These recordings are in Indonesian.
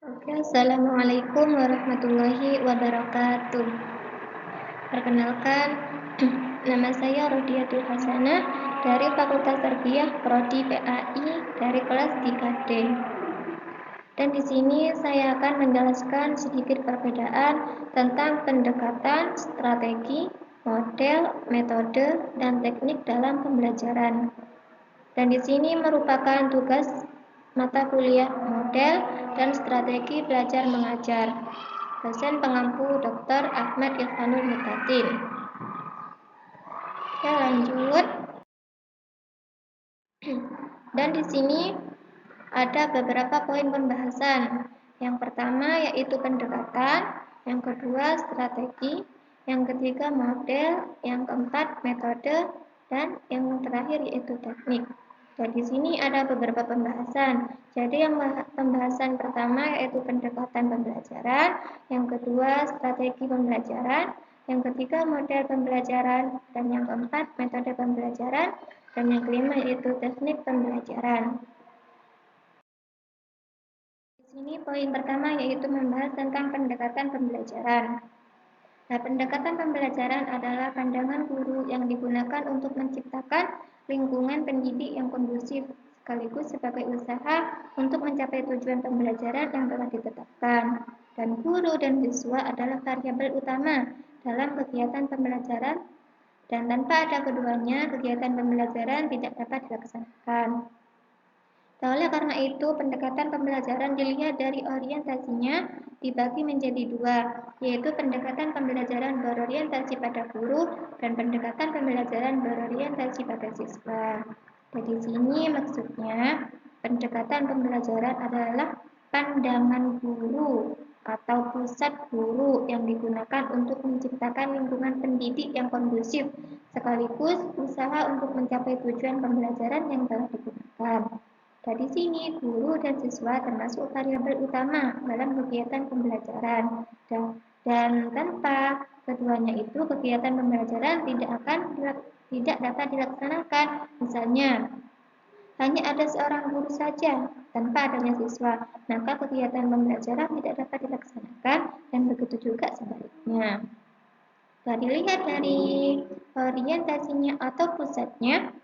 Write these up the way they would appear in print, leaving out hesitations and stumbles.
Oke, Assalamualaikum warahmatullahi wabarakatuh. Perkenalkan, nama saya Rodiatul Hasanah dari Fakultas Tarbiyah Prodi PAI dari kelas 3D. Dan di sini saya akan menjelaskan sedikit perbedaan tentang pendekatan, strategi, model, metode, dan teknik dalam pembelajaran. Dan di sini merupakan tugas mata kuliah model dan strategi belajar mengajar. Dosen pengampu Dr. Ahmad Irfanul Mutatin. Oke, lanjut. Dan di sini ada beberapa poin pembahasan. Yang pertama yaitu pendekatan, yang kedua strategi, yang ketiga model, yang keempat metode, dan yang terakhir yaitu teknik. Dan di sini ada beberapa pembahasan. Jadi yang pembahasan pertama yaitu pendekatan pembelajaran, yang kedua strategi pembelajaran, yang ketiga model pembelajaran, dan yang keempat metode pembelajaran, dan yang kelima yaitu teknik pembelajaran. Di sini poin pertama yaitu membahas tentang pendekatan pembelajaran. Nah, pendekatan pembelajaran adalah pandangan guru yang digunakan untuk menciptakan lingkungan pendidik yang kondusif sekaligus sebagai usaha untuk mencapai tujuan pembelajaran yang telah ditetapkan. Dan guru dan siswa adalah variabel utama dalam kegiatan pembelajaran dan tanpa ada keduanya kegiatan pembelajaran tidak dapat dilaksanakan. Oleh karena itu, pendekatan pembelajaran dilihat dari orientasinya dibagi menjadi dua, yaitu pendekatan pembelajaran berorientasi pada guru dan pendekatan pembelajaran berorientasi pada siswa. Jadi sini maksudnya pendekatan pembelajaran adalah pandangan guru atau pusat guru yang digunakan untuk menciptakan lingkungan pendidik yang kondusif sekaligus usaha untuk mencapai tujuan pembelajaran yang telah digunakan. Dari sini, guru dan siswa termasuk variabel utama dalam kegiatan pembelajaran. Dan tanpa keduanya itu, kegiatan pembelajaran tidak dapat dilaksanakan. Misalnya, hanya ada seorang guru saja tanpa adanya siswa, maka kegiatan pembelajaran tidak dapat dilaksanakan dan begitu juga sebaliknya. Nah, dilihat dari orientasinya atau pusatnya,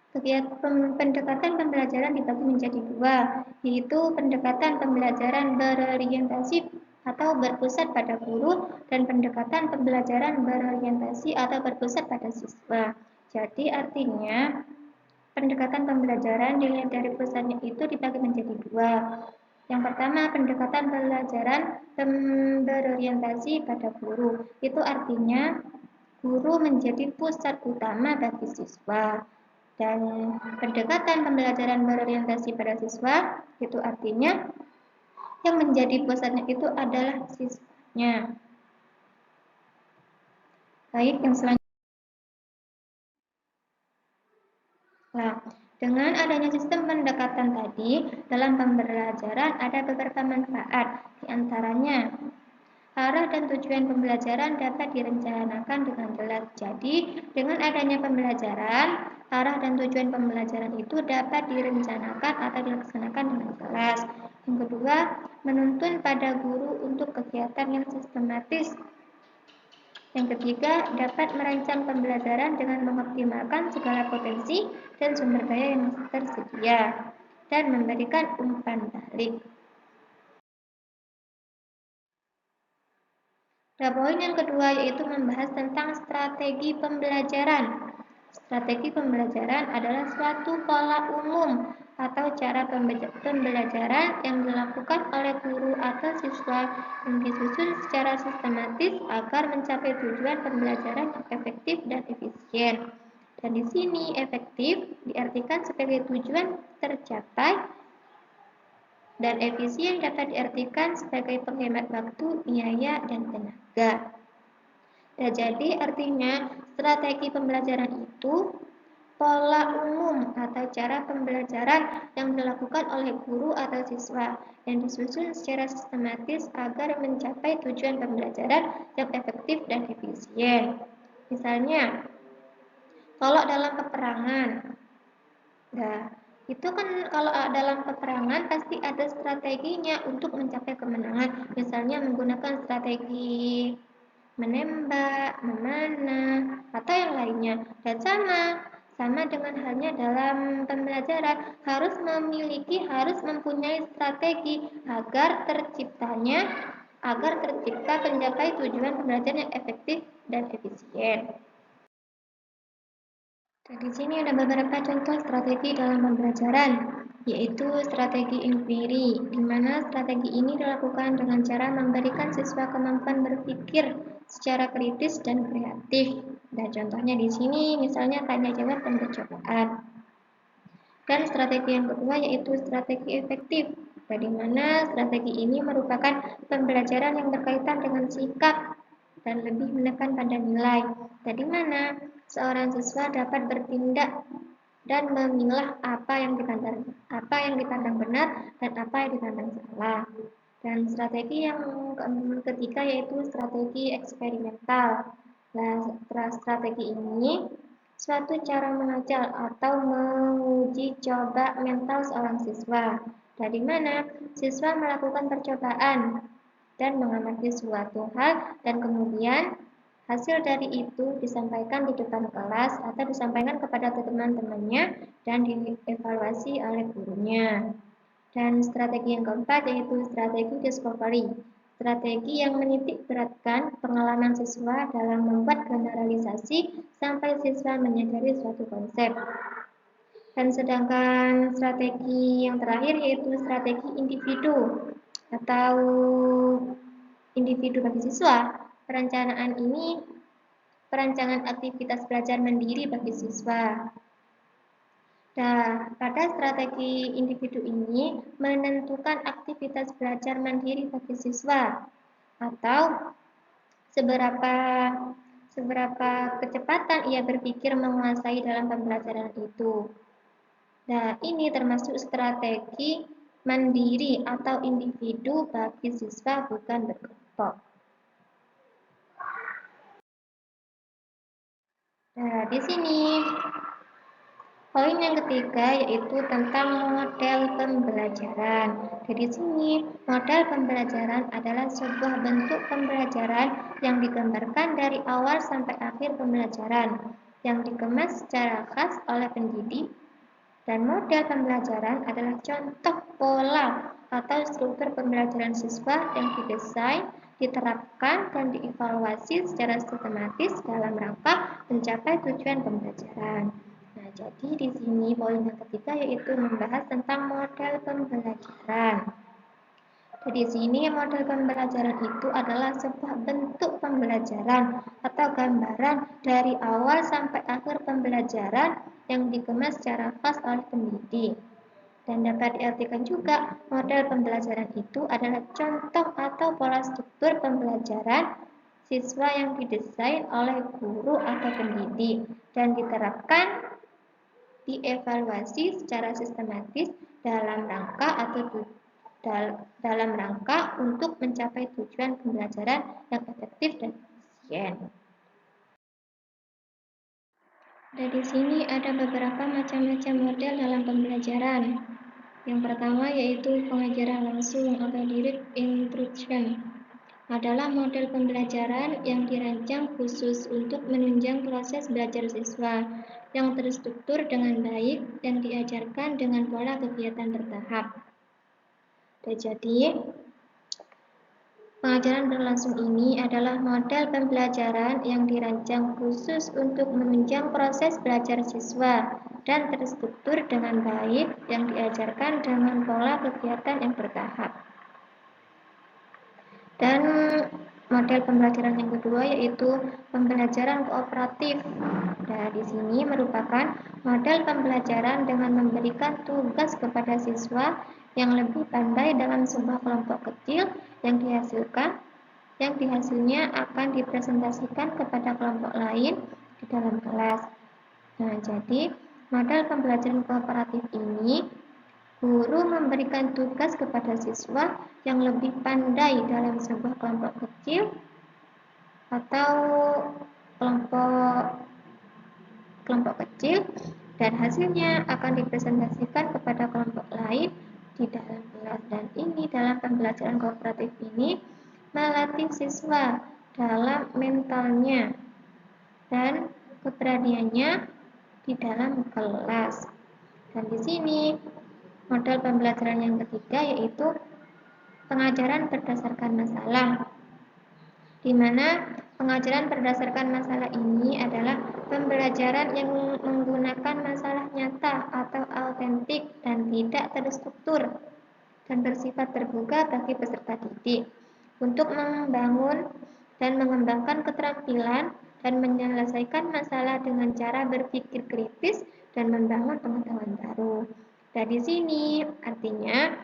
pendekatan pembelajaran dibagi menjadi dua, yaitu pendekatan pembelajaran berorientasi atau berpusat pada guru dan pendekatan pembelajaran berorientasi atau berpusat pada siswa. Jadi artinya pendekatan pembelajaran dilihat dari pusatnya itu dibagi menjadi dua. Yang pertama pendekatan pembelajaran berorientasi pada guru. Itu artinya guru menjadi pusat utama bagi siswa. Dan pendekatan pembelajaran berorientasi pada siswa itu artinya yang menjadi pusatnya itu adalah siswanya. Baik, yang selanjutnya. Nah, dengan adanya sistem pendekatan tadi dalam pembelajaran ada beberapa manfaat. Di antaranya arah dan tujuan pembelajaran dapat direncanakan dengan jelas. Jadi, dengan adanya pembelajaran, arah dan tujuan pembelajaran itu dapat direncanakan atau dilaksanakan dengan jelas. Yang kedua, menuntun pada guru untuk kegiatan yang sistematis. Yang ketiga, dapat merancang pembelajaran dengan mengoptimalkan segala potensi dan sumber daya yang tersedia dan memberikan umpan balik. Nah, poin yang kedua yaitu membahas tentang strategi pembelajaran. Strategi pembelajaran adalah suatu pola umum atau cara pembelajaran yang dilakukan oleh guru atau siswa yang disusun secara sistematis agar mencapai tujuan pembelajaran yang efektif dan efisien. Dan di sini efektif diartikan sebagai tujuan tercapai dan efisien dapat diartikan sebagai penghemat waktu, biaya, dan tenaga. Nah, jadi artinya strategi pembelajaran itu pola umum atau cara pembelajaran yang dilakukan oleh guru atau siswa yang disusun secara sistematis agar mencapai tujuan pembelajaran yang efektif dan efisien. Misalnya, kalau dalam peperangan, nah, Itu kan kalau dalam peperangan pasti ada strateginya untuk mencapai kemenangan. Misalnya menggunakan strategi menembak, memanah, atau yang lainnya. Dan sama dengan halnya dalam pembelajaran, harus mempunyai strategi agar tercipta mencapai tujuan pembelajaran yang efektif dan efisien. Di sini ada beberapa contoh strategi dalam pembelajaran, yaitu strategi inquiry, di mana strategi ini dilakukan dengan cara memberikan siswa kemampuan berpikir secara kritis dan kreatif. Dan contohnya di sini misalnya tanya jawab dan percobaan. Dan strategi yang kedua yaitu strategi efektif, di mana strategi ini merupakan pembelajaran yang berkaitan dengan sikap dan lebih menekan pada nilai, di mana seorang siswa dapat bertindak dan memilah apa yang dipandang benar dan apa yang dipandang salah. Dan strategi yang ketiga yaitu strategi eksperimental. Nah, strategi ini suatu cara mengajar atau menguji coba mental seorang siswa, dari mana siswa melakukan percobaan dan mengamati suatu hal dan kemudian hasil dari itu disampaikan di depan kelas atau disampaikan kepada teman-temannya dan dievaluasi oleh gurunya. Dan strategi yang keempat yaitu strategi discovery. Strategi yang menitik beratkan pengalaman siswa dalam membuat generalisasi sampai siswa menyadari suatu konsep. Dan sedangkan strategi yang terakhir yaitu strategi individu atau individu bagi siswa. Perancangan aktivitas belajar mandiri bagi siswa. Nah, pada strategi individu ini menentukan aktivitas belajar mandiri bagi siswa atau seberapa kecepatan ia berpikir menguasai dalam pembelajaran itu. Nah, ini termasuk strategi mandiri atau individu bagi siswa bukan berkelompok. Nah, di sini poin yang ketiga yaitu tentang model pembelajaran. Di sini, model pembelajaran adalah sebuah bentuk pembelajaran yang digambarkan dari awal sampai akhir pembelajaran, yang dikemas secara khas oleh pendidik. Dan model pembelajaran adalah contoh pola atau struktur pembelajaran siswa yang didesain, diterapkan, dan dievaluasi secara sistematis dalam rangka mencapai tujuan pembelajaran. Nah, jadi di sini poin yang ketiga yaitu membahas tentang model pembelajaran. Di sini model pembelajaran itu adalah sebuah bentuk pembelajaran atau gambaran dari awal sampai akhir pembelajaran yang dikemas secara khas oleh pendidik. Dan dapat diartikan juga model pembelajaran itu adalah contoh atau pola struktur pembelajaran siswa yang didesain oleh guru atau pendidik dan diterapkan dievaluasi secara sistematis dalam rangka untuk mencapai tujuan pembelajaran yang efektif dan efisien. Dan di sini ada beberapa macam-macam model dalam pembelajaran. Yang pertama yaitu pengajaran langsung atau direct instruction. Adalah model pembelajaran yang dirancang khusus untuk menunjang proses belajar siswa yang terstruktur dengan baik dan diajarkan dengan pola kegiatan bertahap. Jadi, pengajaran berlangsung ini adalah model pembelajaran yang dirancang khusus untuk menunjang proses belajar siswa dan terstruktur dengan baik yang diajarkan dengan pola kegiatan yang bertahap. Dan model pembelajaran yang kedua yaitu pembelajaran kooperatif. Nah, di sini merupakan model pembelajaran dengan memberikan tugas kepada siswa yang lebih pandai dalam sebuah kelompok kecil yang dihasilnya akan dipresentasikan kepada kelompok lain di dalam kelas. Nah, jadi model pembelajaran kooperatif ini guru memberikan tugas kepada siswa yang lebih pandai dalam sebuah kelompok kecil atau kelompok kecil dan hasilnya akan dipresentasikan kepada kelompok lain di dalam kelas. Dan ini dalam pembelajaran kooperatif ini melatih siswa dalam mentalnya dan keberaniannya di dalam kelas. Dan di sini model pembelajaran yang ketiga yaitu pengajaran berdasarkan masalah, di mana pengajaran berdasarkan masalah ini adalah pembelajaran yang menggunakan masalah nyata atau autentik dan tidak terstruktur dan bersifat terbuka bagi peserta didik untuk membangun dan mengembangkan keterampilan dan menyelesaikan masalah dengan cara berpikir kritis dan membangun pengetahuan baru. Dan di sini artinya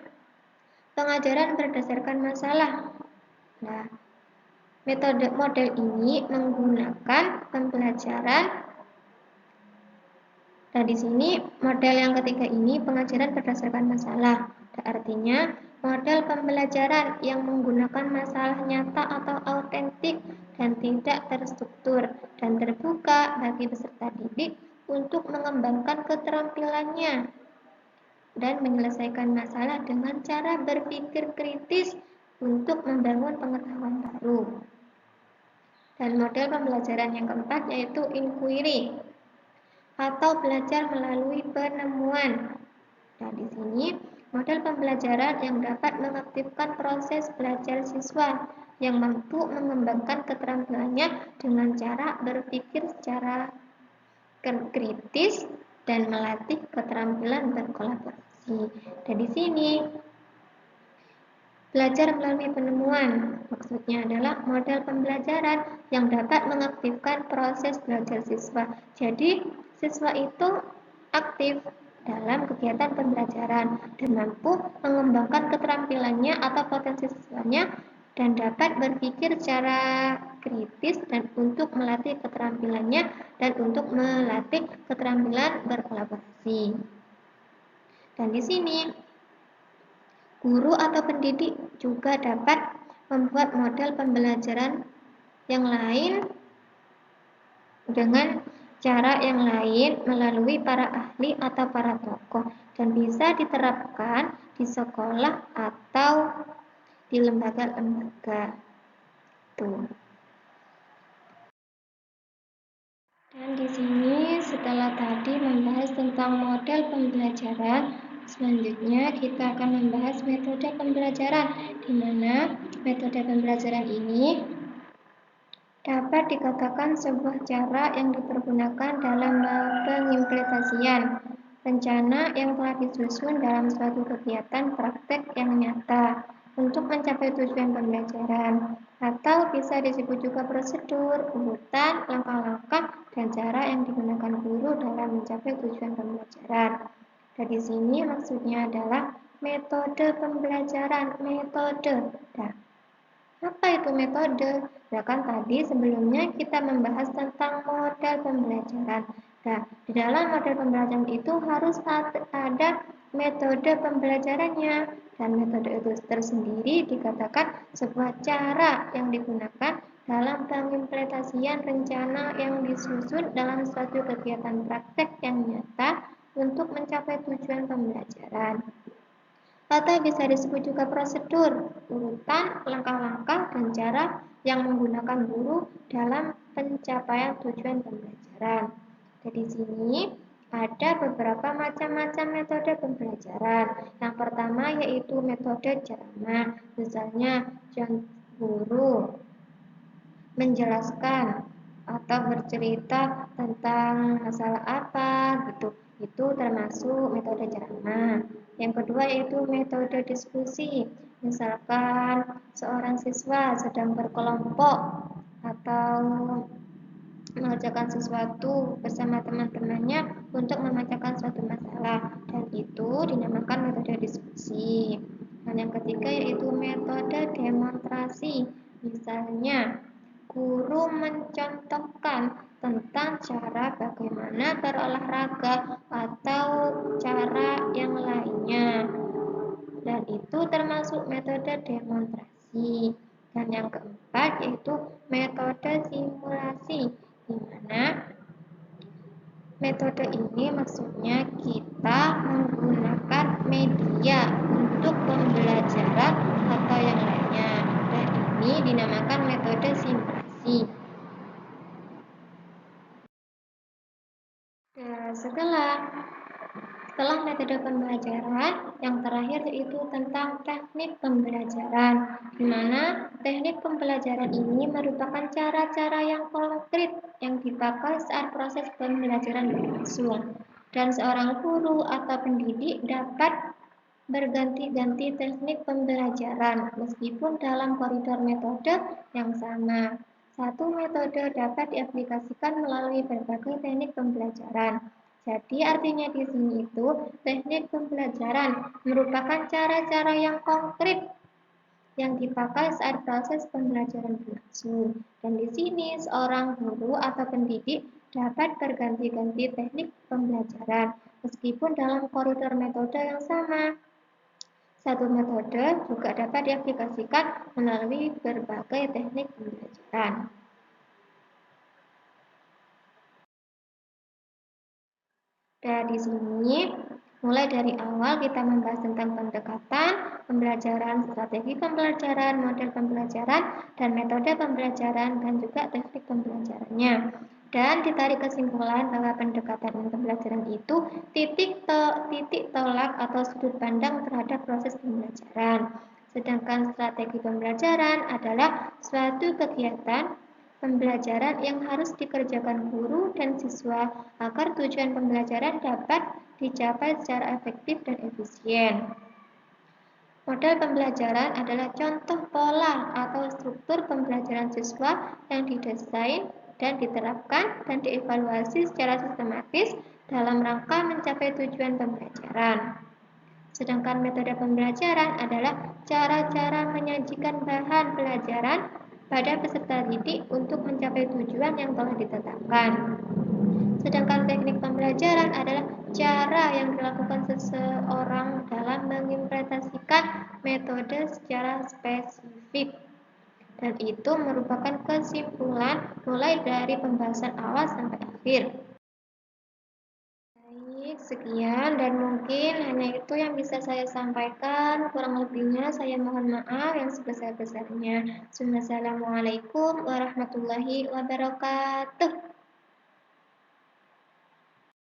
pengajaran berdasarkan masalah. Nah, metode model ini menggunakan pembelajaran. Nah, di sini model yang ketiga ini pengajaran berdasarkan masalah. Artinya, model pembelajaran yang menggunakan masalah nyata atau autentik dan tidak terstruktur dan terbuka bagi peserta didik untuk mengembangkan keterampilannya dan menyelesaikan masalah dengan cara berpikir kritis untuk membangun pengetahuan baru. Dan model pembelajaran yang keempat yaitu inquiry atau belajar melalui penemuan. Nah, di sini model pembelajaran yang dapat mengaktifkan proses belajar siswa yang mampu mengembangkan keterampilannya dengan cara berpikir secara kritis dan melatih keterampilan berkolaborasi. Dan di sini belajar melalui penemuan maksudnya adalah model pembelajaran yang dapat mengaktifkan proses belajar siswa. Jadi, siswa itu aktif dalam kegiatan pembelajaran dan mampu mengembangkan keterampilannya atau potensi siswanya dan dapat berpikir secara kritis dan untuk melatih keterampilannya dan untuk melatih keterampilan berkolaborasi. Dan di sini guru atau pendidik juga dapat membuat model pembelajaran yang lain dengan cara yang lain melalui para ahli atau para tokoh dan bisa diterapkan di sekolah atau di lembaga-lembaga. Dan di sini setelah tadi membahas tentang model pembelajaran, selanjutnya kita akan membahas metode pembelajaran, di mana metode pembelajaran ini dapat dikatakan sebuah cara yang dipergunakan dalam pengimplementasian rencana yang telah disusun dalam suatu kegiatan praktek yang nyata untuk mencapai tujuan pembelajaran, atau bisa disebut juga prosedur, urutan, langkah-langkah, dan cara yang digunakan guru dalam mencapai tujuan pembelajaran. Dan di sini maksudnya adalah metode pembelajaran, metode. Nah, apa itu metode? Ya kan tadi sebelumnya kita membahas tentang model pembelajaran. Nah, di dalam model pembelajaran itu harus ada metode pembelajarannya. Dan metode itu tersendiri dikatakan sebuah cara yang digunakan dalam pengimplementasian rencana yang disusun dalam suatu kegiatan praktek yang nyata untuk mencapai tujuan pembelajaran. Atau bisa disebut juga prosedur, urutan, langkah-langkah, dan cara yang menggunakan guru dalam pencapaian tujuan pembelajaran. Jadi di sini ada beberapa macam-macam metode pembelajaran. Yang pertama yaitu metode ceramah, misalnya guru menjelaskan atau bercerita tentang masalah apa gitu. Itu termasuk metode ceramah. Yang kedua yaitu metode diskusi. Misalkan seorang siswa sedang berkelompok atau mengerjakan sesuatu bersama teman-temannya untuk memecahkan suatu masalah, dan itu dinamakan metode diskusi. Dan yang ketiga yaitu metode demonstrasi. Misalnya guru mencontohkan tentang cara bagaimana berolahraga atau cara yang lainnya, dan itu termasuk metode demonstrasi. Dan yang keempat yaitu metode simulasi, di mana Metode ini maksudnya kita menggunakan media untuk pembelajaran atau yang lainnya. Dan ini dinamakan metode simulasi. Nah, setelah metode pembelajaran, yang terakhir yaitu tentang teknik pembelajaran, di mana teknik pembelajaran ini merupakan cara-cara yang konkret yang dipakai saat proses pembelajaran berlangsung, dan seorang guru atau pendidik dapat berganti-ganti teknik pembelajaran meskipun dalam koridor metode yang sama. Satu metode dapat diaplikasikan melalui berbagai teknik pembelajaran. Jadi artinya di sini itu teknik pembelajaran merupakan cara-cara yang konkret yang dipakai saat proses pembelajaran berlangsung. Dan di sini seorang guru atau pendidik dapat berganti-ganti teknik pembelajaran meskipun dalam koridor metode yang sama. Satu metode juga dapat diaplikasikan melalui berbagai teknik pembelajaran. Dan di sini mulai dari awal kita membahas tentang pendekatan, pembelajaran, strategi pembelajaran, model pembelajaran, dan metode pembelajaran, dan juga teknik pembelajarannya. Dan ditarik kesimpulan bahwa pendekatan dan pembelajaran itu titik tolak atau sudut pandang terhadap proses pembelajaran. Sedangkan strategi pembelajaran adalah suatu kegiatan pembelajaran yang harus dikerjakan guru dan siswa agar tujuan pembelajaran dapat dicapai secara efektif dan efisien. Model pembelajaran adalah contoh pola atau struktur pembelajaran siswa yang didesain dan diterapkan dan dievaluasi secara sistematis dalam rangka mencapai tujuan pembelajaran. Sedangkan metode pembelajaran adalah cara-cara menyajikan bahan pelajaran pada peserta didik untuk mencapai tujuan yang telah ditetapkan. Sedangkan teknik pembelajaran adalah cara yang dilakukan seseorang dalam mengimplementasikan metode secara spesifik. Dan itu merupakan kesimpulan mulai dari pembahasan awal sampai akhir. Baik, sekian dan mungkin hanya itu yang bisa saya sampaikan. Kurang lebihnya saya mohon maaf yang sebesar-besarnya. Assalamualaikum warahmatullahi wabarakatuh.